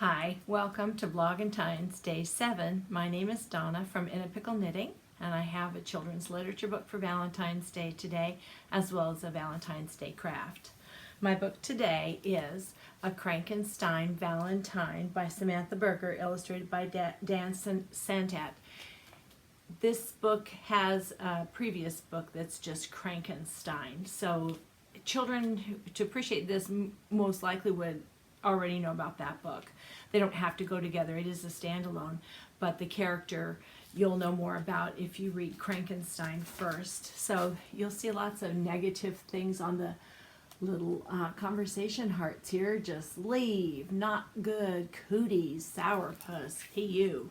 Hi, welcome to Vlogentines Day 7. My name is Donna from In a Pickle Knitting, and I have a children's literature book for Valentine's Day today, as well as a Valentine's Day craft. My book today is A Frankenstein Valentine by Samantha Berger, illustrated by Dan Santat. This book has a previous book that's just Frankenstein, so children to appreciate this most likely would already know about that book. They don't have to go together. It is a standalone, but the character you'll know more about if you read Frankenstein first. So you'll see lots of negative things on the little conversation hearts here. Just leave, not good, cooties, sourpuss, PU.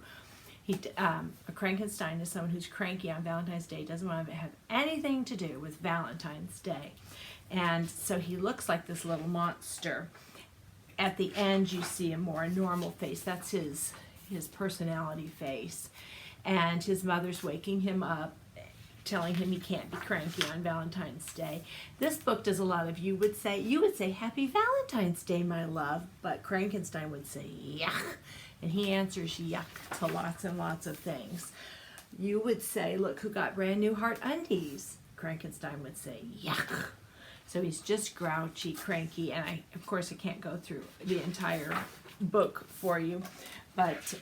A Frankenstein is someone who's cranky on Valentine's Day, doesn't want to have anything to do with Valentine's Day. And so he looks like this little monster. At the end, you see a more normal face. That's his personality face. And his mother's waking him up, telling him he can't be cranky on Valentine's Day. This book does a lot of you would say Happy Valentine's Day, my love, but Frankenstein would say yuck, and he answers yuck to lots and lots of things. You would say, look who got brand new heart undies. Frankenstein would say yuck. So he's just grouchy, cranky, and of course I can't go through the entire book for you, but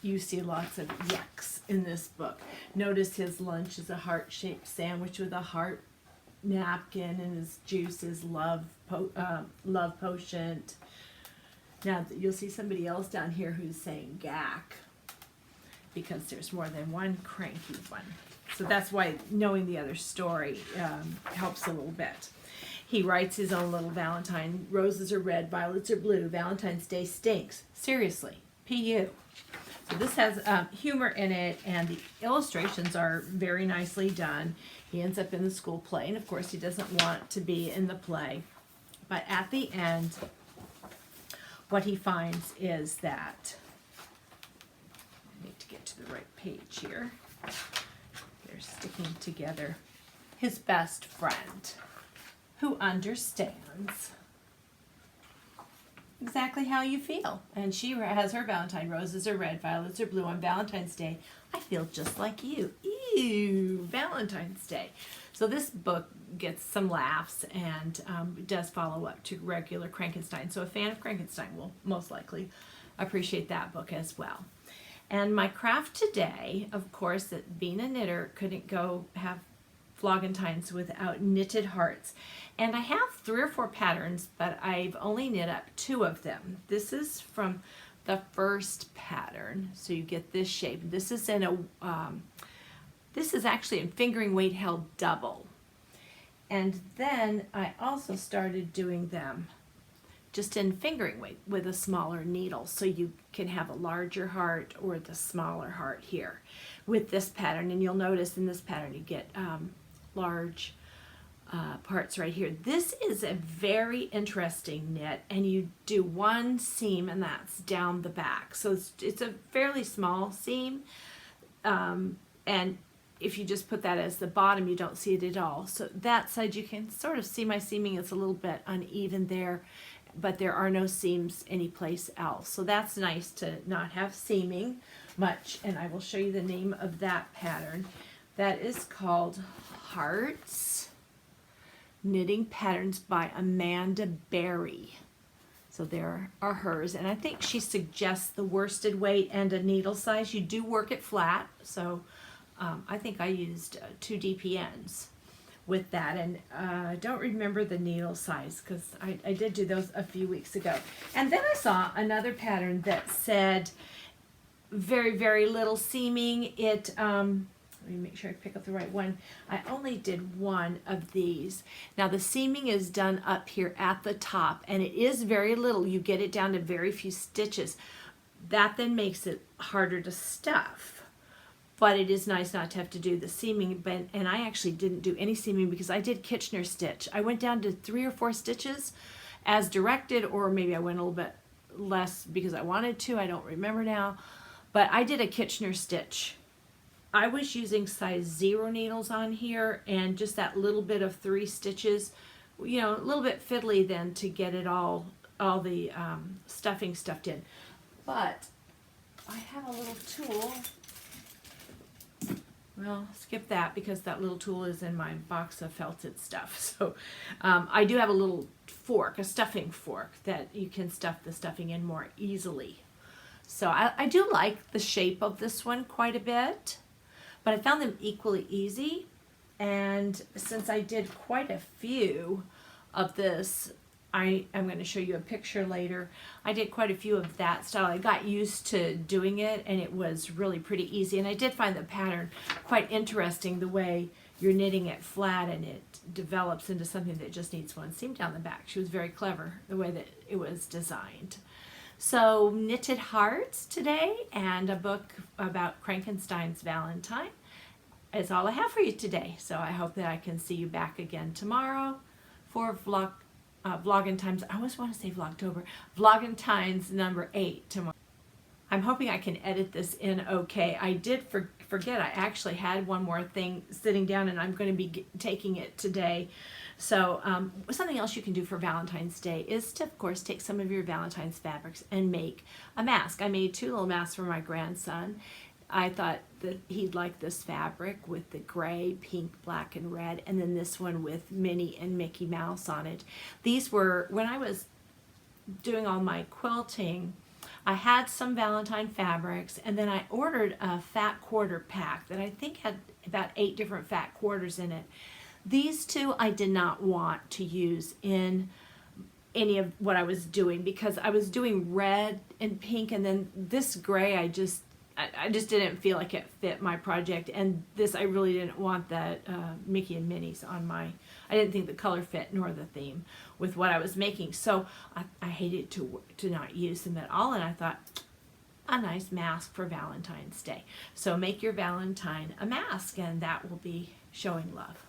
you see lots of yucks in this book. Notice his lunch is a heart-shaped sandwich with a heart napkin, and his juice is love potion. Now you'll see somebody else down here who's saying gack, because there's more than one cranky one. So that's why knowing the other story helps a little bit. He writes his own little Valentine. Roses are red, violets are blue. Valentine's Day stinks. Seriously, P.U. So this has humor in it, and the illustrations are very nicely done. He ends up in the school play, and of course he doesn't want to be in the play. But at the end, what he finds is that, I need to get to the right page here. They're sticking together. His best friend, who understands exactly how you feel. And she has her Valentine. Roses are red, violets are blue. On Valentine's Day, I feel just like you. Ew, Valentine's Day. So this book gets some laughs and does follow up to regular Frankenstein. So a fan of Frankenstein will most likely appreciate that book as well. And my craft today, of course, that being a knitter, couldn't go have Vlogentines without knitted hearts. And I have 3 or 4 patterns, but I've only knit up 2 of them. This is from the first pattern, so you get this shape. This is in this is actually in fingering weight held double. And then I also started doing them just in fingering weight with a smaller needle, so you can have a larger heart or the smaller heart here with this pattern. And you'll notice in this pattern you get large parts right here. This is a very interesting knit, and you do 1 seam, and that's down the back, so it's a fairly small seam, and if you just put that as the bottom, you don't see it at all. So that side you can sort of see my seaming. It's a little bit uneven there, but there are no seams anyplace else. So that's nice to not have seaming much. And I will show you the name of that pattern. That is called Hearts Knitting Patterns by Amanda Berry. So there are hers. And I think she suggests the worsted weight and a needle size. You do work it flat. So I think I used 2 DPNs with that, and I don't remember the needle size because I did do those a few weeks ago. And then I saw another pattern that said very, very little seaming. Let me make sure I pick up the right one. I only did 1 of these. Now the seaming is done up here at the top, and it is very little. You get it down to very few stitches. That then makes it harder to stuff. But it is nice not to have to do the seaming, and I actually didn't do any seaming because I did Kitchener stitch. I went down to 3 or 4 stitches as directed, or maybe I went a little bit less because I wanted to. I don't remember now, but I did a Kitchener stitch. I was using size 0 needles on here, and just that little bit of 3 stitches, you know, a little bit fiddly then to get it all all the stuffing stuffed in. But I have a little tool. Well, skip that because that little tool is in my box of felted stuff. So I do have a little fork, a stuffing fork, that you can stuff the stuffing in more easily. So I do like the shape of this one quite a bit, but I found them equally easy. And since I did quite a few of this, I am going to show you a picture later. I did quite a few of that style. I got used to doing it, and it was really pretty easy. And I did find the pattern quite interesting, the way you're knitting it flat and it develops into something that just needs one seam down the back. She was very clever the way that it was designed. So knitted hearts today, and a book about Frankenstein's Valentine is all I have for you today. So I hope that I can see you back again tomorrow for Vlogentines. I always want to say Vlogtober. Vlogentines number 8 tomorrow. I'm hoping I can edit this in okay. I did forget I actually had one more thing sitting down, and I'm going to be taking it today. So something else you can do for Valentine's Day is to, of course, take some of your Valentine's fabrics and make a mask. I made 2 little masks for my grandson. I thought that he'd like this fabric with the gray, pink, black, and red, and then this one with Minnie and Mickey Mouse on it. These were, when I was doing all my quilting, I had some Valentine fabrics, and then I ordered a fat quarter pack that I think had about 8 different fat quarters in it. These 2 I did not want to use in any of what I was doing, because I was doing red and pink, and then this gray I just didn't feel like it fit my project, and this I really didn't want that Mickey and Minnie's on my, I didn't think the color fit nor the theme with what I was making, so I hated to not use them at all, and I thought, a nice mask for Valentine's Day. So make your Valentine a mask, and that will be showing love.